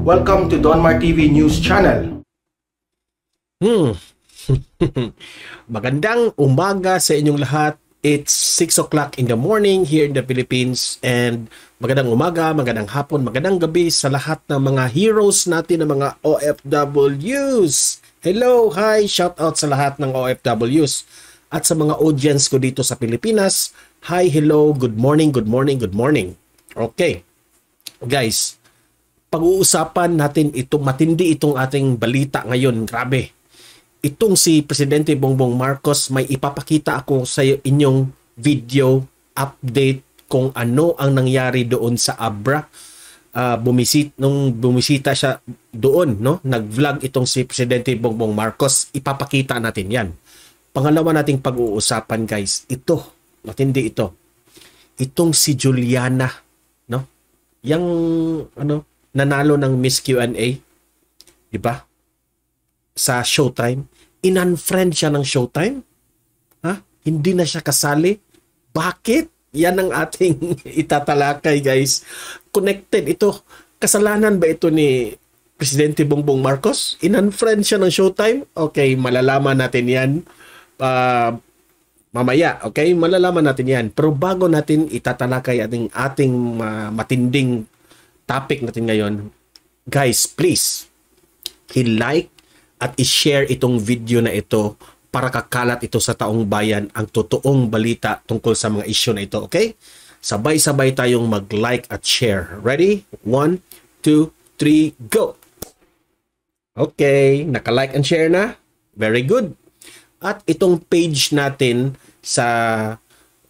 Welcome to Donmar TV News Channel. Magandang umaga sa inyong lahat. It's 6 o'clock in the morning here in the Philippines, and magandang umaga, magandang hapon, magandang gabi sa lahat ng mga heroes natin, ng mga OFWs. Hello, hi, shout out sa lahat ng OFWs at sa mga audience ko dito sa Pilipinas. Hi, hello, good morning, good morning, good morning. Okay, guys, pag-uusapan natin matindi itong ating balita ngayon. Grabe. Itong si Presidente Bongbong Marcos, may ipapakita ako sa inyong video update kung ano ang nangyari doon sa Abra. Nung bumisita siya doon, no? Nag-vlog itong si Presidente Bongbong Marcos. Ipapakita natin yan. Pangalawa nating pag-uusapan, guys, matindi ito. Itong si Juliana, no? Yang nanalo ng Miss Q&A, di ba? Sa Showtime, in-unfriend siya ng Showtime. Hindi na siya kasali. Bakit? Yan ang ating itatalakay, guys. Connected ito. Kasalanan ba ito ni Presidente Bongbong Marcos? In-unfriend siya ng Showtime? Okay, malalaman natin yan mamaya. Okay, malalaman natin yan. Pero bago natin itatalakay ating matinding topic natin ngayon, guys, please i-like at i-share itong video na ito para kakalat ito sa taong bayan ang totoong balita tungkol sa mga issue na ito, okay? Sabay-sabay tayong mag-like at share. Ready? 1, 2, 3, go! Okay, naka-like and share na? Very good. At itong page natin sa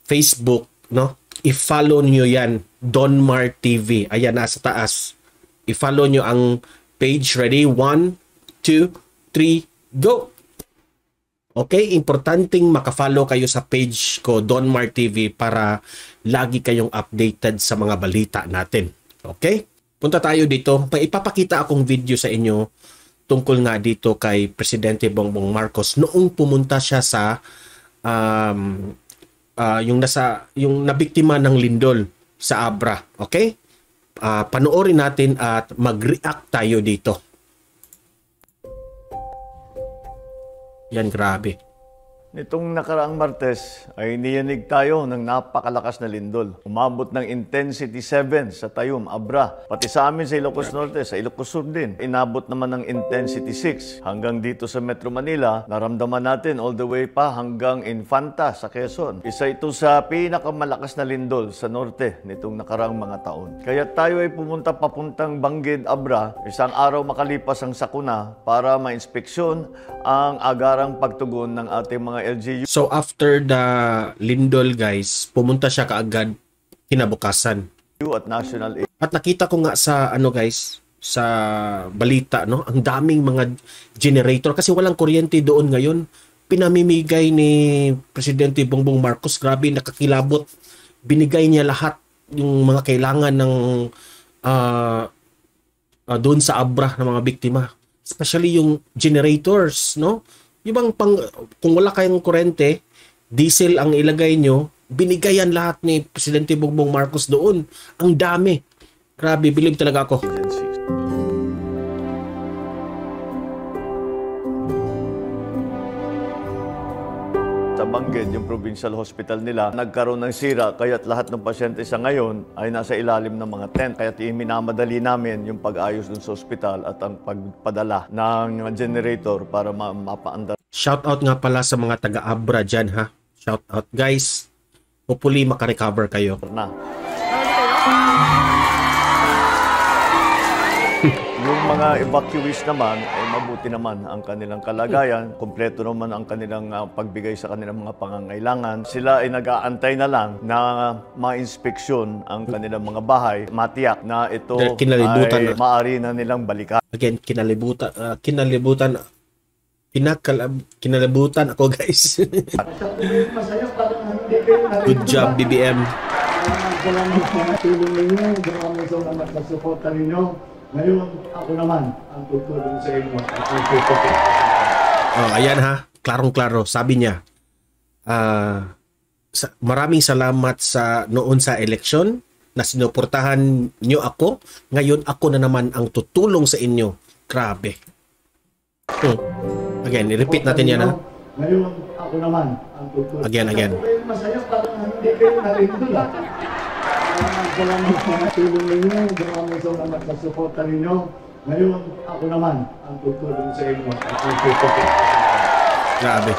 Facebook, no? I-follow nyo yan, Donmar TV. Ayan, nasa taas. I-follow nyo ang page. Ready? 1, 2, 3, go! Okay, importanteng makafollow kayo sa page ko, Donmar TV, para lagi kayong updated sa mga balita natin. Okay? Punta tayo dito. May ipapakita akong video sa inyo tungkol nga dito kay Presidente Bongbong Marcos noong pumunta siya sa yung nabiktima ng lindol sa Abra. Okay? Panoorin natin at mag-react tayo dito. Yan, grabe. Nitong nakaraang Martes ay niyanig tayo ng napakalakas na lindol. Umabot ng intensity 7 sa Tayum, Abra. Pati sa amin sa Ilocos Norte, sa Ilocos Sur din. Inabot naman ng intensity 6 hanggang dito sa Metro Manila. Naramdaman natin all the way pa hanggang Infanta sa Quezon. Isa ito sa pinakamalakas na lindol sa norte nitong nakaraang mga taon. Kaya tayo ay pumunta papuntang Bangged, Abra. Isang araw makalipas ang sakuna para ma-inspeksyon ang agarang pagtugon ng ating mga LGU. So after the lindol, guys, pumunta siya kaagad kinabukasan. At National Aid. At nakita ko nga sa guys, sa balita, no, ang daming mga generator kasi walang kuryente doon ngayon. Pinamimigay ni Presidente Bongbong Marcos, grabe, nakakilabot. Binigay niya lahat yung mga kailangan ng doon sa Abra ng mga biktima. Especially yung generators, no? Yung kung wala kayong kurente, diesel ang ilagay nyo, binigayan lahat ni Presidente Bongbong Marcos doon. Ang dami. Grabe, believe talaga ako. Sa Bangged, yung provincial hospital nila, nagkaroon ng sira, kaya't lahat ng pasyente sa ngayon ay nasa ilalim ng mga tent. Kaya't minamadali namin yung pag-ayos dun sa hospital at ang pagpadala ng generator para mapaandar. Shout out nga pala sa mga taga-Abra dyan, ha? Shout out, guys. Hopefully makarecover kayo. Na. Yung mga evacuees naman, ay mabuti naman ang kanilang kalagayan. Kompleto naman ang kanilang pagbigay sa kanilang mga pangangailangan. Sila ay nag-aantay na lang na ma-inspeksyon ang kanilang mga bahay. Matiyak na ito ay maaari na nilang balikan. Again, kinalibutan ako, guys. Good job, BBM. Salamat sa tulong ninyo. Salamat sa suporta ninyo. Ngayon, ako naman ang tutulong sa inyo. Ayan, ha. Klarong-klaro. Sabi niya, maraming salamat noon sa eleksyon. na sinuportahan nyo ako, ngayon ako na naman ang tutulong sa inyo. Grabe. Again, i-repeat natin yan ha. Ngayon, ako naman ang tutulong. Again. Kung kayo masaya, parang hindi kayo narindol ah. Salamat sa tulong ninyo. Maraming salamat sa suporta ninyo. Ngayon, ako naman ang tutulong sa inyo. Grabe.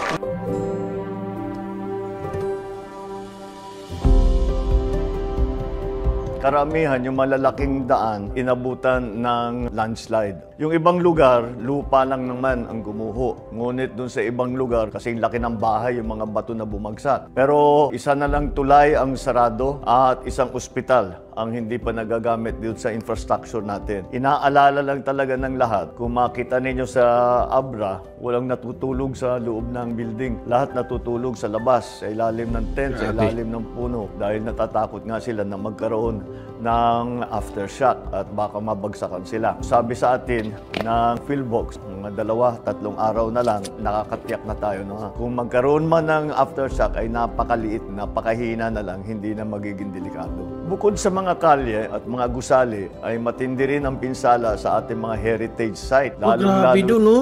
Karamihan, yung malalaking daan, inabutan ng landslide. Yung ibang lugar, lupa lang naman ang gumuho. Ngunit dun sa ibang lugar, kasing laki ng bahay, yung mga bato na bumagsak. Pero isa na lang tulay ang sarado at isang ospital ang hindi pa nagagamit dito sa infrastructure natin. Inaalala lang talaga ng lahat. Kung makita ninyo sa Abra, walang natutulog sa loob ng building. Lahat natutulog sa labas, sa ilalim ng tent, sa ilalim ng puno. Dahil natatakot nga sila na magkaroon ng aftershock at baka mabagsakan sila. Sabi sa atin ng PhilBox, mga 2-3 araw na lang, nakakatiyak na tayo. No? Kung magkaroon man ng aftershock ay napakaliit, napakahina na lang, hindi na magiging delikado. Bukod sa mga kalye at mga gusali, ay matindi rin ang pinsala sa ating mga heritage site. Grabe doon, no?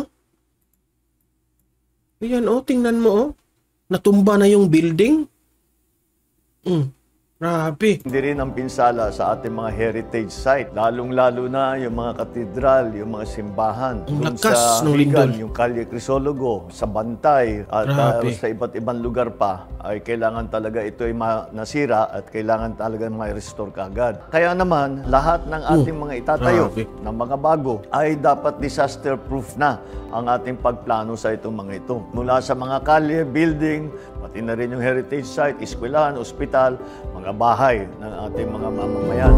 Ayan, tingnan mo, natumba na yung building. Grabe. Hindi rin ang pinsala sa ating mga heritage site. Lalong-lalo na yung mga katedral, yung mga simbahan. Ang Doon lakas sa ng Higan, lindol. yung Kalye Crisologo, sa Bantay, at sa iba't ibang lugar pa, ay kailangan talaga ito ay nasira at kailangan talaga ma-restore kaagad. Kaya naman, lahat ng ating mga itatayo ng mga bago ay dapat disaster-proof na ang ating pagplano sa itong mga ito. Mula sa mga kalye, building, pati na rin yung heritage site, eskwelahan, ospital, mga bahay ng ating mga mamamayan.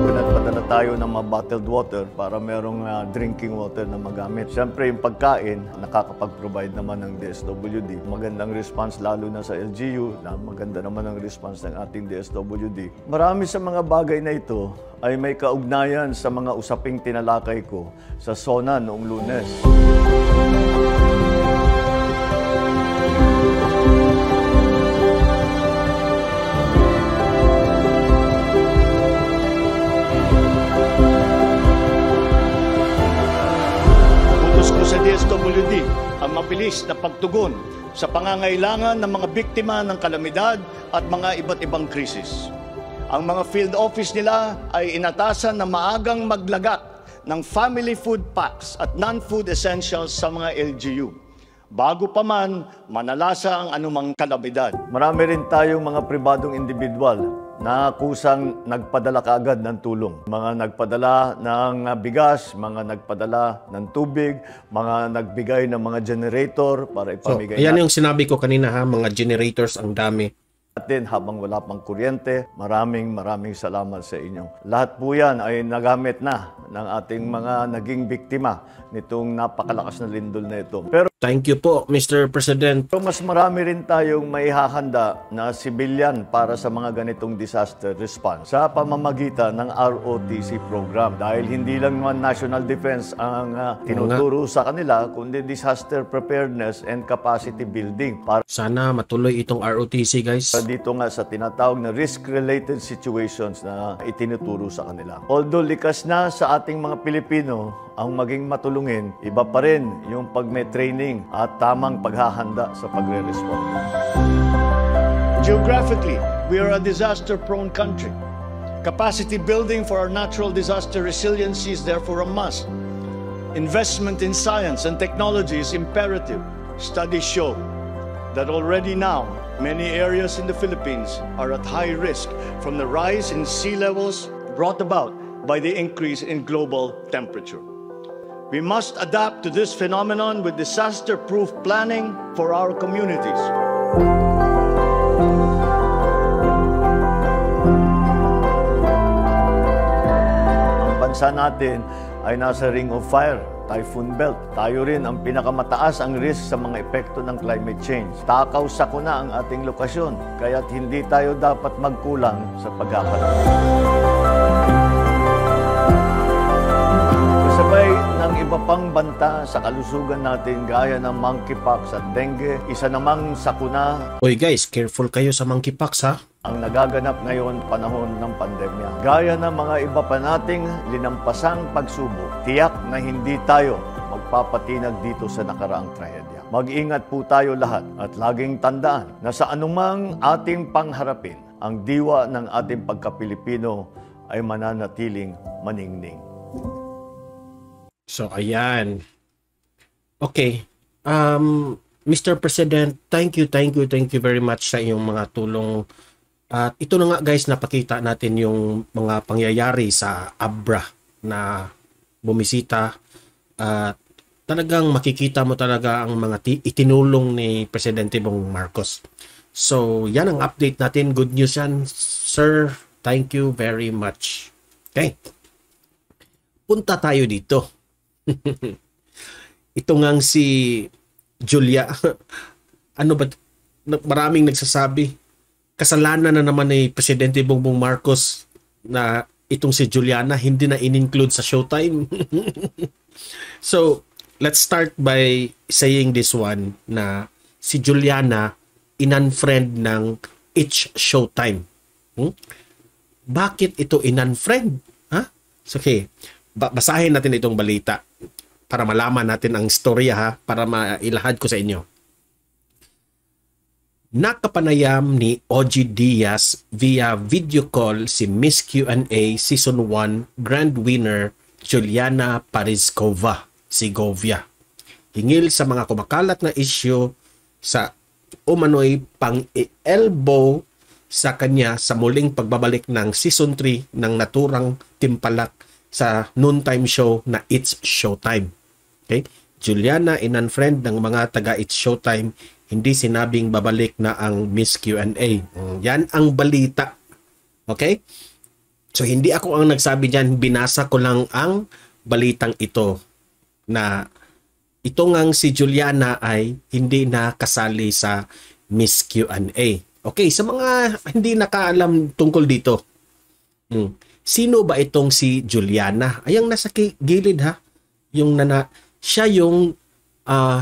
Pinagpadala tayo ng mga bottled water para merong drinking water na magamit. Siyempre, yung pagkain, nakakapag-provide naman ng DSWD. Magandang response lalo na sa LGU, na maganda naman ang response ng ating DSWD. Marami sa mga bagay na ito ay may kaugnayan sa mga usaping tinalakay ko sa SONA noong Lunes. Sa DSWD ang mabilis na pagtugon sa pangangailangan ng mga biktima ng kalamidad at mga iba't ibang krisis. Ang mga field office nila ay inatasan na maagang maglagak ng family food packs at non-food essentials sa mga LGU, bago pa man manalasa ang anumang kalamidad. Marami rin tayong mga pribadong individual na kusang nagpadala kaagad ng tulong. Mga nagpadala ng bigas, mga nagpadala ng tubig, mga nagbigay ng mga generator para ipamigay Yan yung sinabi ko kanina ha, mga generators ang dami. natin habang wala pang kuryente. Maraming salamat sa inyo. Lahat po yan ay nagamit na ng ating mga naging biktima nitong napakalakas na lindol na ito. Pero Thank you po, Mr. President. mas marami rin tayong maihahanda na sibilyan para sa mga ganitong disaster response sa pamamagitan ng ROTC program. Dahil hindi lang naman national defense ang tinuturo sa kanila, kundi disaster preparedness and capacity building. Para Sana matuloy itong ROTC, guys. dito nga sa tinatawag na risk-related situations na itinuturo sa kanila. Although likas na sa ating mga Pilipino ang maging matulungin, iba pa rin yung pag-may training at tamang paghahanda sa pagre-respond. Geographically, we are a disaster-prone country. Capacity building for our natural disaster resiliency is therefore a must. Investment in science and technology is imperative. Studies show that already now, many areas in the Philippines are at high risk from the rise in sea levels brought about by the increase in global temperature. We must adapt to this phenomenon with disaster-proof planning for our communities. Ang bansa natin ay nasa Ring of Fire, Typhoon Belt. Tayo rin ang pinakamataas ang risk sa mga epekto ng climate change. Takaw sakuna ang ating lokasyon, kaya't hindi tayo dapat magkulang sa pagkakaroon. Kasabay ng iba pang banta sa kalusugan natin gaya ng monkeypox at dengue, isa namang sakuna Oy guys, careful kayo sa monkeypox ha. ang nagaganap ngayon panahon ng pandemya. Gaya ng mga iba pa nating linampasang pagsubok, tiyak na hindi tayo magpapatinag dito sa nakaraang trahedya. Mag-ingat po tayo lahat at laging tandaan na sa anumang ating pangharapin, ang diwa ng ating pagka-Pilipino ay mananatiling maningning. So ayan. Okay. Mr. President, thank you very much sa iyong mga tulong. At ito na nga guys, napakita natin yung mga pangyayari sa Abra na bumisita. At talagang makikita mo talaga ang mga itinulong ni Presidente Bongbong Marcos. So yan ang update natin. Good news yan, sir. Thank you very much. Okay. Punta tayo dito. Ito ngang si Julia. Ano ba? Maraming nagsasabi. Kasalanan na naman ni Presidente Bongbong Marcos na itong si Juliana hindi na in-include sa Showtime. So, let's start by saying this one na si Juliana in-unfriend ng It's Showtime. Bakit ito in-unfriend? Ha? So, okay. Basahin natin itong balita para malaman natin ang storya ha, para mailahad ko sa inyo. Nakapanayam ni OG Diaz via video call si Miss Q&A Season 1 Grand Winner Juliana Parizkova, Segovia. Hingil sa mga kumakalat na issue sa umano'y pang-elbow sa kanya sa muling pagbabalik ng Season 3 ng naturang timpalak sa noontime show na It's Showtime. Okay? Juliana in-unfriend ng mga taga It's Showtime, hindi sinabing babalik na ang Miss Q&A. Yan ang balita. Okay? So hindi ako ang nagsabi diyan, binasa ko lang ang balitang ito na ito ngang si Juliana ay hindi na kasali sa Miss Q&A. Okay, sa mga hindi nakaalam tungkol dito. Sino ba itong si Juliana? Ayang nasa gilid ha. Siya yung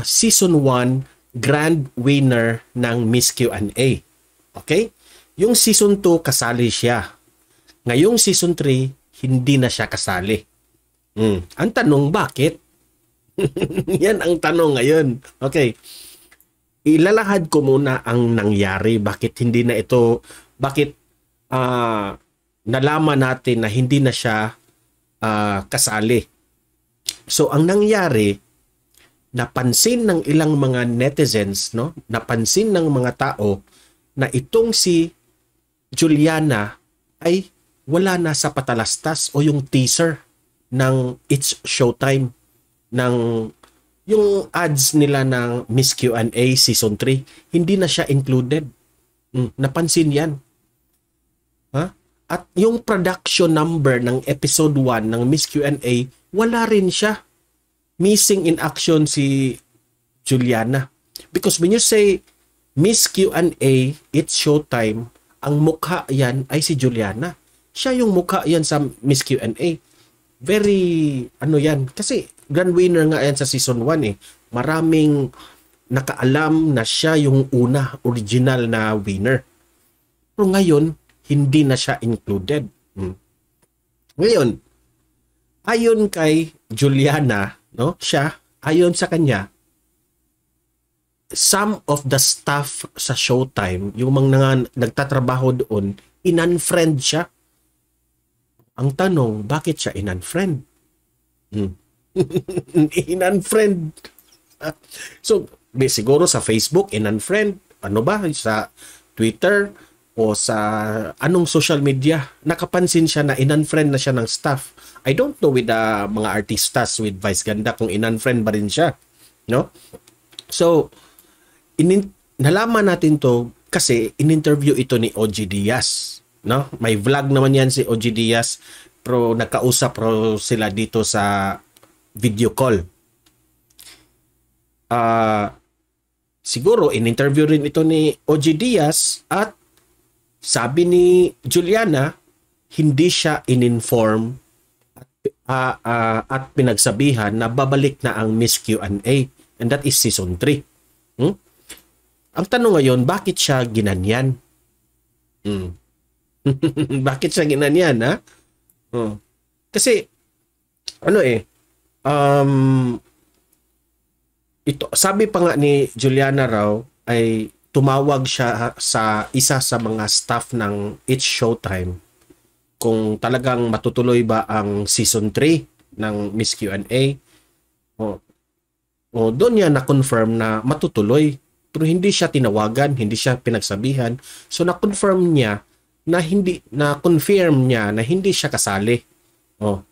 Season 1 Grand Winner ng Miss Q&A. Okay? Yung Season 2 kasali siya. Ngayong Season 3 hindi na siya kasali. Ang tanong, bakit? Yan ang tanong ngayon. Okay. Ilalahad ko muna ang nangyari. Bakit hindi na ito, bakit nalaman natin na hindi na siya kasali. So ang nangyari, napansin ng ilang mga netizens, no? Napansin ng mga tao na itong si Juliana ay wala na sa patalastas o yung teaser ng It's Showtime, ng yung ads nila ng Miss Q&A Season 3, hindi na siya included. Napansin yan. Ha? At yung production number ng episode 1 ng Miss Q&A, wala rin siya. Missing in action si Juliana. Because when you say Miss Q&A, It's Showtime, ang mukha yan ay si Juliana. Siya yung mukha yan sa Miss Q&A. Very, ano yan, kasi grand winner nga yan sa Season 1 eh. Maraming nakaalam na siya yung una, original na winner. Pero ngayon, hindi na siya included. Ngayon, ayon kay Juliana, no, siya, ayon sa kanya, some of the staff sa Showtime, yung mga nagtatrabaho doon, in-unfriend siya. Ang tanong, bakit siya in-unfriend? In-unfriend. So, siguro sa Facebook, in-unfriend. Ano ba? Sa Twitter o sa anong social media, nakapansin siya na in-unfriend na siya ng staff. I don't know with the mga artistas with Vice Ganda kung in-unfriend ba rin siya. No? So, nalaman natin to kasi in-interview ito ni OG Diaz. No? May vlog naman yan si OG Diaz, pero nagkausap sila dito sa video call. Siguro in-interview rin ito ni OG Diaz at sabi ni Juliana, hindi siya in-inform at pinagsabihan na babalik na ang Miss Q&A, and that is season 3. Ang tanong ngayon, bakit siya ginanyan? Bakit siya ginanyan, ha? Kasi ito, sabi pa nga ni Juliana raw ay tumawag siya sa isa sa mga staff ng It's Showtime kung talagang matutuloy ba ang season 3 ng Miss Q&A. Doon niya na-confirm na matutuloy, pero hindi siya tinawagan, hindi siya pinagsabihan. So na-confirm niya na-confirm niya na hindi siya kasali.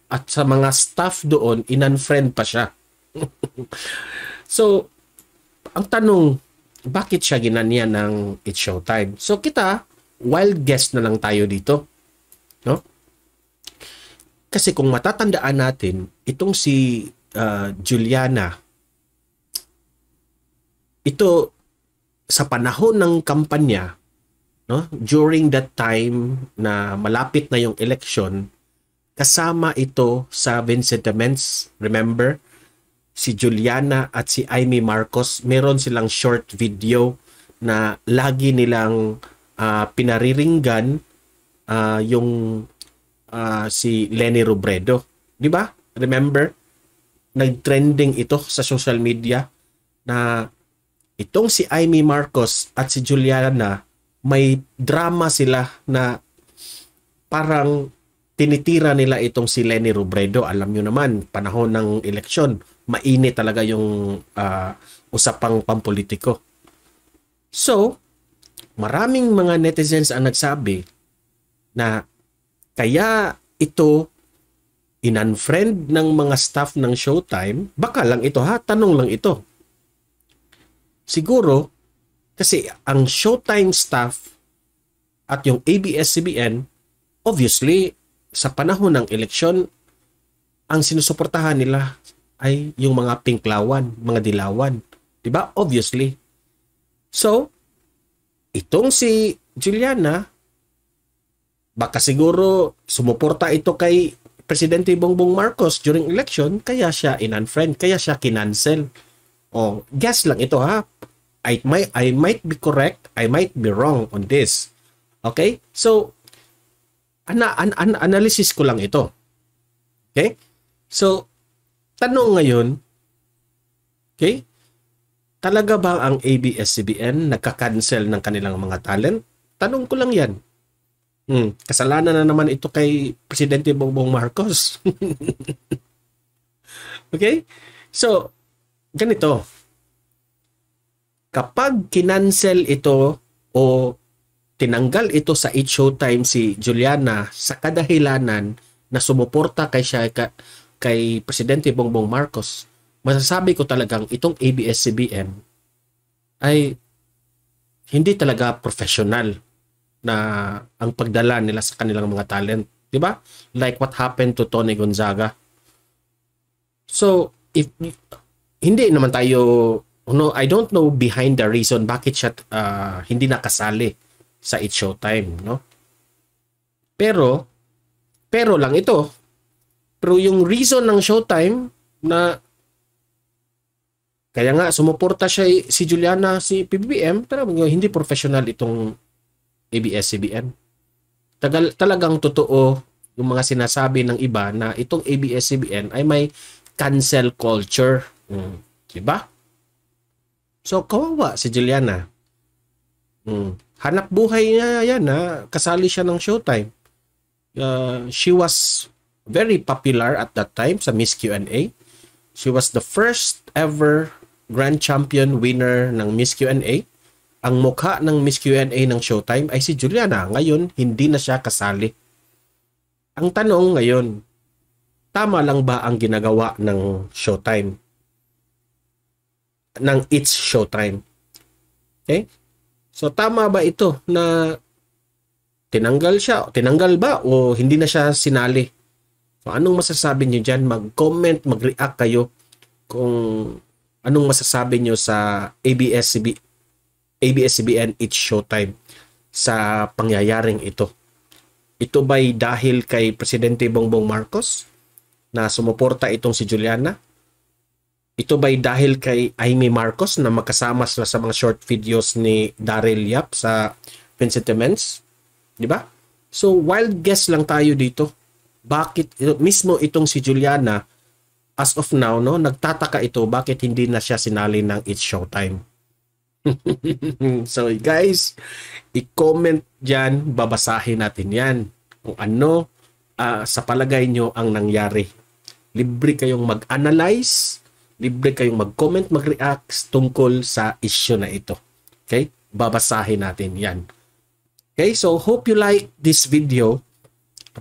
At sa mga staff doon, in-unfriend pa siya. So, ang tanong, bakit siya ginanyan ng It's Showtime? So kita, wild guess na lang tayo dito. No? Kasi kung matatandaan natin, itong si Juliana, ito sa panahon ng kampanya, no, during that time na malapit na yung election, kasama ito sa Vincent Amends. Remember, si Juliana at si Amy Marcos, meron silang short video na lagi nilang pinariringgan yung si Leni Robredo. Di ba? Remember? Nag-trending ito sa social media na itong si Amy Marcos at si Juliana, may drama sila na parang tinitira nila itong si Leni Robredo. Alam nyo naman, panahon ng eleksyon, mainit talaga yung usapang pampolitiko. So, maraming mga netizens ang nagsabi na kaya ito in-unfriend ng mga staff ng Showtime. Baka lang ito, ha? Tanong lang ito. Siguro, kasi ang Showtime staff at yung ABS-CBN, obviously, sa panahon ng eleksyon, ang sinusuportahan nila ay yung mga pinklawan, mga dilawan. Diba? Obviously. So, itong si Juliana, baka siguro sumuporta ito kay Presidente Bongbong Marcos during election, kaya siya in-unfriend, kaya siya kinancel. Guess lang ito, ha? I might be correct, I might be wrong on this. Okay? So, analysis ko lang ito. Okay? So, tanong ngayon, okay? Talaga ba ang ABS-CBN nagka-cancel ng kanilang mga talent? Tanong ko lang yan. Kasalanan na naman ito kay Presidente Bongbong Marcos. Okay? So, ganito. Kapag kinancel ito o tinanggal ito sa It's Showtime si Juliana sa kadahilanan na sumuporta kay Presidente Bongbong Marcos, masasabi ko talagang itong ABS-CBN ay hindi talaga professional na ang pagdala nila sa kanilang mga talent. Diba? Like what happened to Tony Gonzaga. So, if hindi naman tayo, I don't know behind the reason bakit siya hindi nakasali sa It's Showtime, no? Pero lang ito. Pero yung reason ng Showtime na kaya nga sumuporta siya si Juliana, si PBBM, hindi professional itong ABS-CBN. Talagang totoo yung mga sinasabi ng iba na itong ABS-CBN ay may cancel culture. Diba? So, kawawa si Juliana. Hanap buhay niya yan, ha? Kasali siya ng Showtime. She was very popular at that time sa Miss Q&A. She was the first ever grand champion winner ng Miss Q&A. Ang mukha ng Miss Q&A ng Showtime ay si Juliana. Ngayon, hindi na siya kasali. Ang tanong ngayon, tama lang ba ang ginagawa ng Showtime? Ng It's Showtime? Okay? So, tama ba ito na tinanggal siya? Tinanggal ba o hindi na siya sinali? So, anong masasabi niyo dyan? Mag-comment, mag-react kayo kung anong masasabi niyo sa ABS-CBN It's Showtime sa pangyayaring ito. Ito ba'y dahil kay Presidente Bongbong Marcos na sumuporta itong si Juliana? Ito ba'y dahil kay Amy Marcos na magkasama sila sa mga short videos ni Daryl Yap sa Pensentiments? Di ba? So, wild guess lang tayo dito. Bakit mismo itong si Juliana, as of now, no, nagtataka ito, bakit hindi na siya sinali ng It's Showtime? So, guys, i-comment dyan, babasahin natin yan. Kung ano, sa palagay nyo ang nangyari. Libre kayong mag-analyze, libre kayong mag-comment, mag-react tungkol sa issue na ito. Okay? Babasahin natin yan. Okay? So, hope you like this video.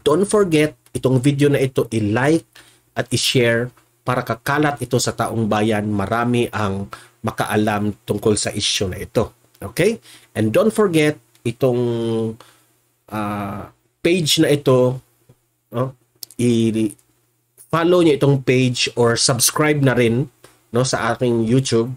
Don't forget, itong video na ito, i-like at i-share para kakalat ito sa taong bayan. Marami ang makaalam tungkol sa issue na ito. Okay? And don't forget, itong page na ito, i-follow nyo itong page or subscribe na rin, no, sa aking YouTube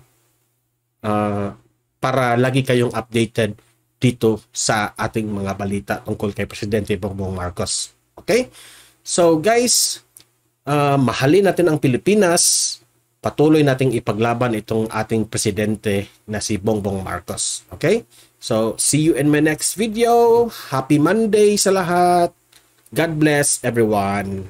para lagi kayong updated dito sa ating mga balita tungkol kay Presidente Bongbong Marcos. Okay? So guys, mahalin natin ang Pilipinas, patuloy nating ipaglaban itong ating presidente na si Bongbong Marcos. Okay? So, see you in my next video. Happy Monday sa lahat. God bless everyone.